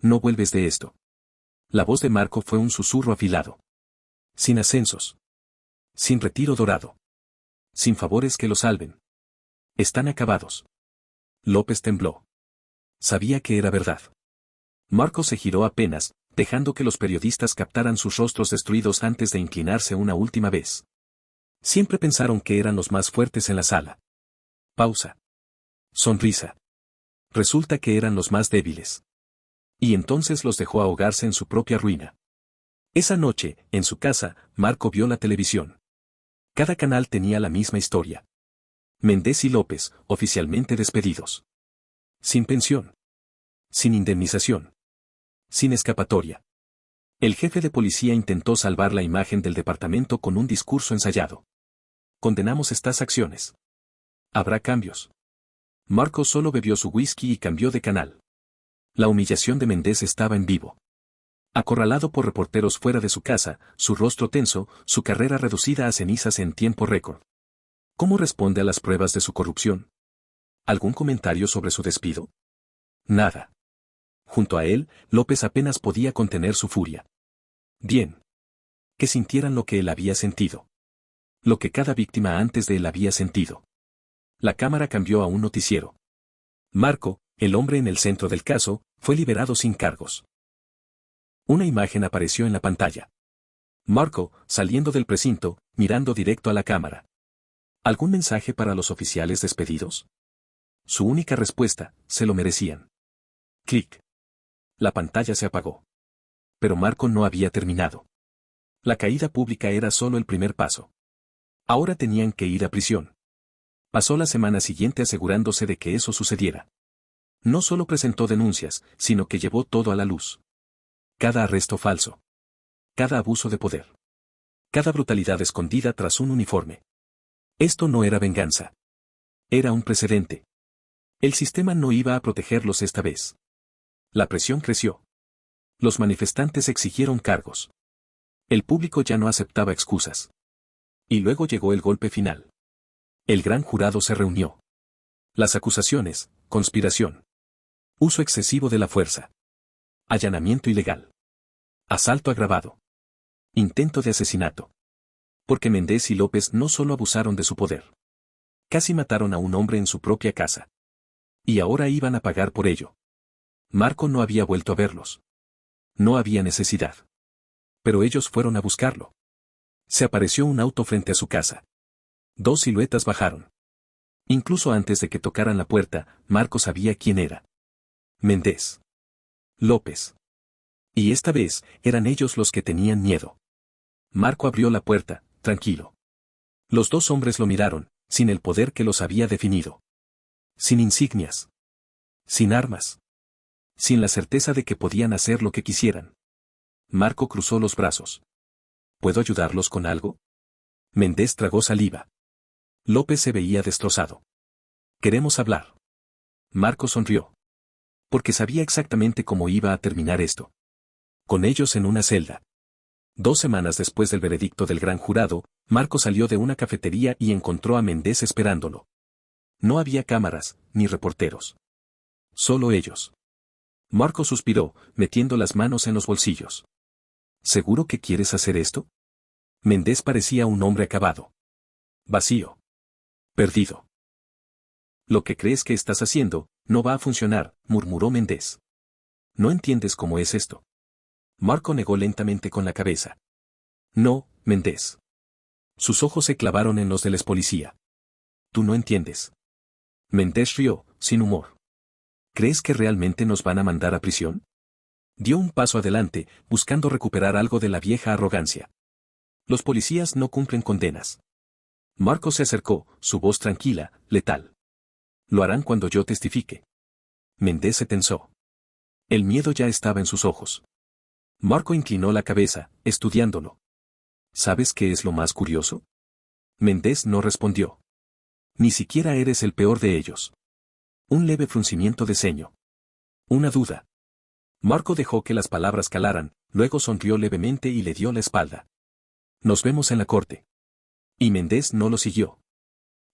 No vuelves de esto. La voz de Marco fue un susurro afilado. Sin ascensos. Sin retiro dorado. Sin favores que lo salven. Están acabados. López tembló. Sabía que era verdad. Marco se giró apenas, dejando que los periodistas captaran sus rostros destruidos antes de inclinarse una última vez. Siempre pensaron que eran los más fuertes en la sala. Pausa. Sonrisa. Resulta que eran los más débiles. Y entonces los dejó ahogarse en su propia ruina. Esa noche, en su casa, Marco vio la televisión. Cada canal tenía la misma historia. Méndez y López, oficialmente despedidos. Sin pensión. Sin indemnización. Sin escapatoria. El jefe de policía intentó salvar la imagen del departamento con un discurso ensayado. Condenamos estas acciones. Habrá cambios. Marco solo bebió su whisky y cambió de canal. La humillación de Méndez estaba en vivo. Acorralado por reporteros fuera de su casa, su rostro tenso, su carrera reducida a cenizas en tiempo récord. ¿Cómo responde a las pruebas de su corrupción? ¿Algún comentario sobre su despido? Nada. Junto a él, López apenas podía contener su furia. Bien. Que sintieran lo que él había sentido. Lo que cada víctima antes de él había sentido. La cámara cambió a un noticiero. Marco, el hombre en el centro del caso, fue liberado sin cargos. Una imagen apareció en la pantalla. Marco, saliendo del precinto, mirando directo a la cámara. ¿Algún mensaje para los oficiales despedidos? Su única respuesta: se lo merecían. Clic. La pantalla se apagó. Pero Marco no había terminado. La caída pública era solo el primer paso. Ahora tenían que ir a prisión. Pasó la semana siguiente asegurándose de que eso sucediera. No solo presentó denuncias, sino que llevó todo a la luz. Cada arresto falso. Cada abuso de poder. Cada brutalidad escondida tras un uniforme. Esto no era venganza. Era un precedente. El sistema no iba a protegerlos esta vez. La presión creció. Los manifestantes exigieron cargos. El público ya no aceptaba excusas. Y luego llegó el golpe final. El gran jurado se reunió. Las acusaciones: conspiración. Uso excesivo de la fuerza. Allanamiento ilegal. Asalto agravado. Intento de asesinato. Porque Méndez y López no solo abusaron de su poder. Casi mataron a un hombre en su propia casa. Y ahora iban a pagar por ello. Marco no había vuelto a verlos. No había necesidad. Pero ellos fueron a buscarlo. Se apareció un auto frente a su casa. Dos siluetas bajaron. Incluso antes de que tocaran la puerta, Marco sabía quién era. Méndez. López. Y esta vez, eran ellos los que tenían miedo. Marco abrió la puerta, tranquilo. Los dos hombres lo miraron, sin el poder que los había definido. Sin insignias. Sin armas. Sin la certeza de que podían hacer lo que quisieran. Marco cruzó los brazos. ¿Puedo ayudarlos con algo? Méndez tragó saliva. López se veía destrozado. Queremos hablar. Marco sonrió. Porque sabía exactamente cómo iba a terminar esto. Con ellos en una celda. 2 semanas después del veredicto del gran jurado, Marco salió de una cafetería y encontró a Méndez esperándolo. No había cámaras, ni reporteros. Solo ellos. Marco suspiró, metiendo las manos en los bolsillos. ¿Seguro que quieres hacer esto? Méndez parecía un hombre acabado. Vacío. Perdido. Lo que crees que estás haciendo, no va a funcionar, murmuró Méndez. ¿No entiendes cómo es esto? Marco negó lentamente con la cabeza. No, Méndez. Sus ojos se clavaron en los del expolicía. Tú no entiendes. Méndez rió, sin humor. ¿Crees que realmente nos van a mandar a prisión? Dio un paso adelante, buscando recuperar algo de la vieja arrogancia. Los policías no cumplen condenas. Marco se acercó, su voz tranquila, letal. Lo harán cuando yo testifique. Méndez se tensó. El miedo ya estaba en sus ojos. Marco inclinó la cabeza, estudiándolo. ¿Sabes qué es lo más curioso? Méndez no respondió. Ni siquiera eres el peor de ellos. Un leve fruncimiento de ceño. Una duda. Marco dejó que las palabras calaran, luego sonrió levemente y le dio la espalda. Nos vemos en la corte. Y Méndez no lo siguió.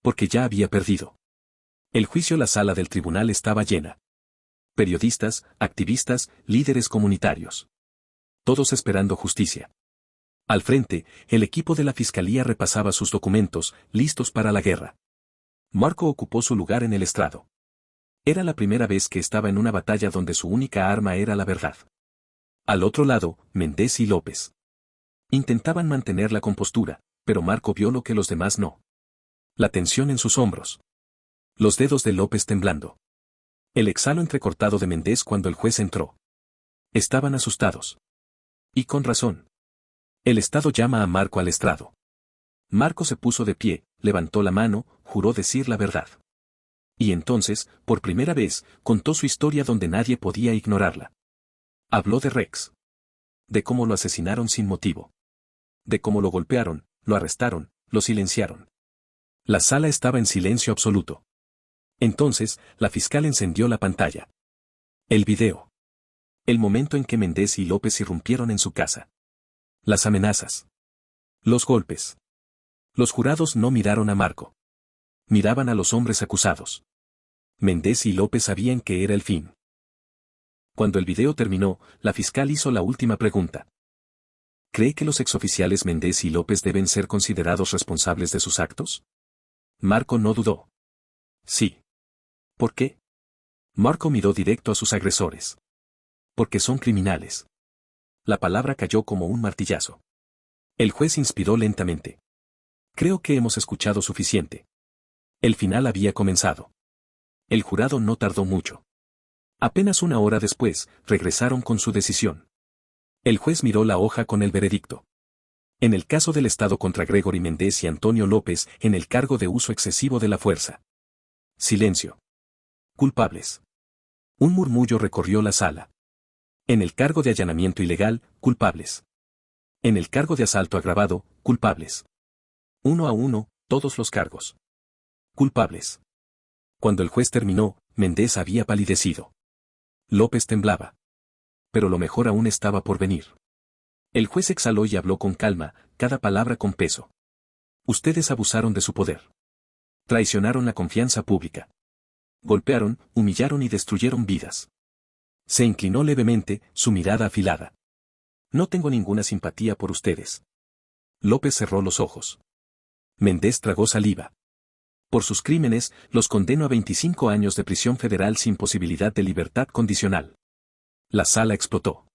Porque ya había perdido. El juicio, la sala del tribunal estaba llena. Periodistas, activistas, líderes comunitarios. Todos esperando justicia. Al frente, el equipo de la fiscalía repasaba sus documentos, listos para la guerra. Marco ocupó su lugar en el estrado. Era la primera vez que estaba en una batalla donde su única arma era la verdad. Al otro lado, Méndez y López. Intentaban mantener la compostura, pero Marco vio lo que los demás no. La tensión en sus hombros. Los dedos de López temblando. El exhalo entrecortado de Méndez cuando el juez entró. Estaban asustados. Y con razón. El Estado llama a Marco al estrado. Marco se puso de pie, levantó la mano, juró decir la verdad. Y entonces, por primera vez, contó su historia donde nadie podía ignorarla. Habló de Rex. De cómo lo asesinaron sin motivo. De cómo lo golpearon, lo arrestaron, lo silenciaron. La sala estaba en silencio absoluto. Entonces, la fiscal encendió la pantalla. El video. El momento en que Méndez y López irrumpieron en su casa. Las amenazas. Los golpes. Los jurados no miraron a Marco. Miraban a los hombres acusados. Méndez y López sabían que era el fin. Cuando el video terminó, la fiscal hizo la última pregunta. ¿Cree que los exoficiales Méndez y López deben ser considerados responsables de sus actos? Marco no dudó. Sí. ¿Por qué? Marco miró directo a sus agresores. Porque son criminales. La palabra cayó como un martillazo. El juez inspiró lentamente. Creo que hemos escuchado suficiente. El final había comenzado. El jurado no tardó mucho. Apenas una hora después, regresaron con su decisión. El juez miró la hoja con el veredicto. En el caso del Estado contra Gregory Méndez y Antonio López, en el cargo de uso excesivo de la fuerza. Silencio. Culpables. Un murmullo recorrió la sala. En el cargo de allanamiento ilegal, culpables. En el cargo de asalto agravado, culpables. 1 a 1, todos los cargos. Culpables. Cuando el juez terminó, Méndez había palidecido. López temblaba. Pero lo mejor aún estaba por venir. El juez exhaló y habló con calma, cada palabra con peso. Ustedes abusaron de su poder. Traicionaron la confianza pública. Golpearon, humillaron y destruyeron vidas. Se inclinó levemente, su mirada afilada. No tengo ninguna simpatía por ustedes. López cerró los ojos. Méndez tragó saliva. Por sus crímenes, los condeno a 25 años de prisión federal sin posibilidad de libertad condicional. La sala explotó.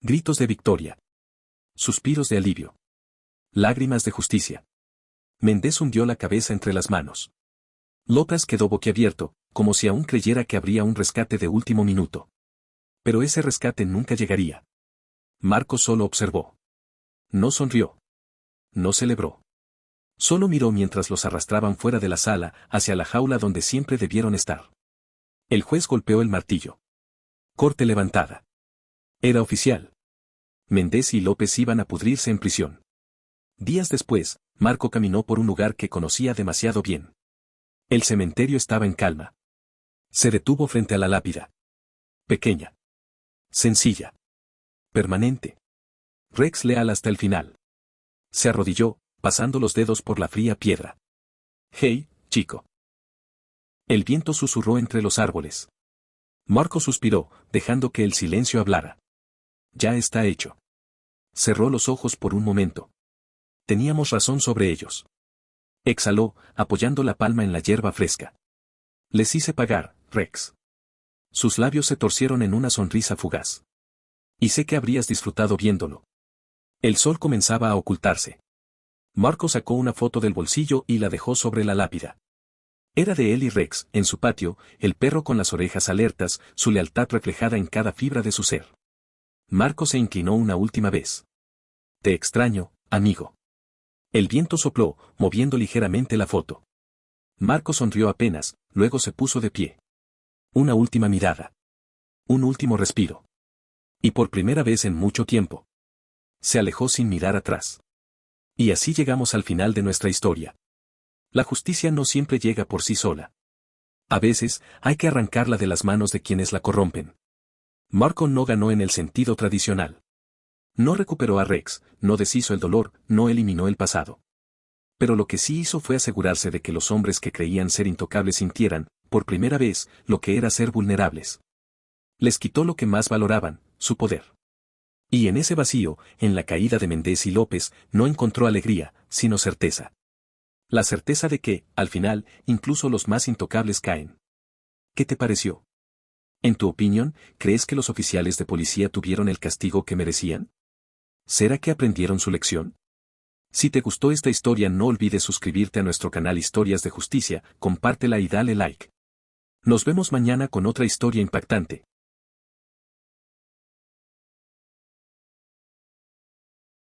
Gritos de victoria. Suspiros de alivio. Lágrimas de justicia. Méndez hundió la cabeza entre las manos. López quedó boquiabierto, como si aún creyera que habría un rescate de último minuto. Pero ese rescate nunca llegaría. Marco solo observó. No sonrió. No celebró. Solo miró mientras los arrastraban fuera de la sala, hacia la jaula donde siempre debieron estar. El juez golpeó el martillo. Corte levantada. Era oficial. Méndez y López iban a pudrirse en prisión. Días después, Marco caminó por un lugar que conocía demasiado bien. El cementerio estaba en calma. Se detuvo frente a la lápida. Pequeña. Sencilla. Permanente. Rex leal hasta el final. Se arrodilló, pasando los dedos por la fría piedra. Hey, chico. El viento susurró entre los árboles. Marco suspiró, dejando que el silencio hablara. Ya está hecho. Cerró los ojos por un momento. Teníamos razón sobre ellos. Exhaló, apoyando la palma en la hierba fresca. Les hice pagar, Rex. Sus labios se torcieron en una sonrisa fugaz. Y sé que habrías disfrutado viéndolo. El sol comenzaba a ocultarse. Marco sacó una foto del bolsillo y la dejó sobre la lápida. Era de él y Rex, en su patio, el perro con las orejas alertas, su lealtad reflejada en cada fibra de su ser. Marco se inclinó una última vez. Te extraño, amigo. El viento sopló, moviendo ligeramente la foto. Marco sonrió apenas, luego se puso de pie. Una última mirada. Un último respiro. Y por primera vez en mucho tiempo. Se alejó sin mirar atrás. Y así llegamos al final de nuestra historia. La justicia no siempre llega por sí sola. A veces, hay que arrancarla de las manos de quienes la corrompen. Marco no ganó en el sentido tradicional. No recuperó a Rex, no deshizo el dolor, no eliminó el pasado. Pero lo que sí hizo fue asegurarse de que los hombres que creían ser intocables sintieran, por primera vez, lo que era ser vulnerables. Les quitó lo que más valoraban, su poder. Y en ese vacío, en la caída de Méndez y López, no encontró alegría, sino certeza. La certeza de que, al final, incluso los más intocables caen. ¿Qué te pareció? En tu opinión, ¿crees que los oficiales de policía tuvieron el castigo que merecían? ¿Será que aprendieron su lección? Si te gustó esta historia, no olvides suscribirte a nuestro canal Historias de Justicia, compártela y dale like. Nos vemos mañana con otra historia impactante.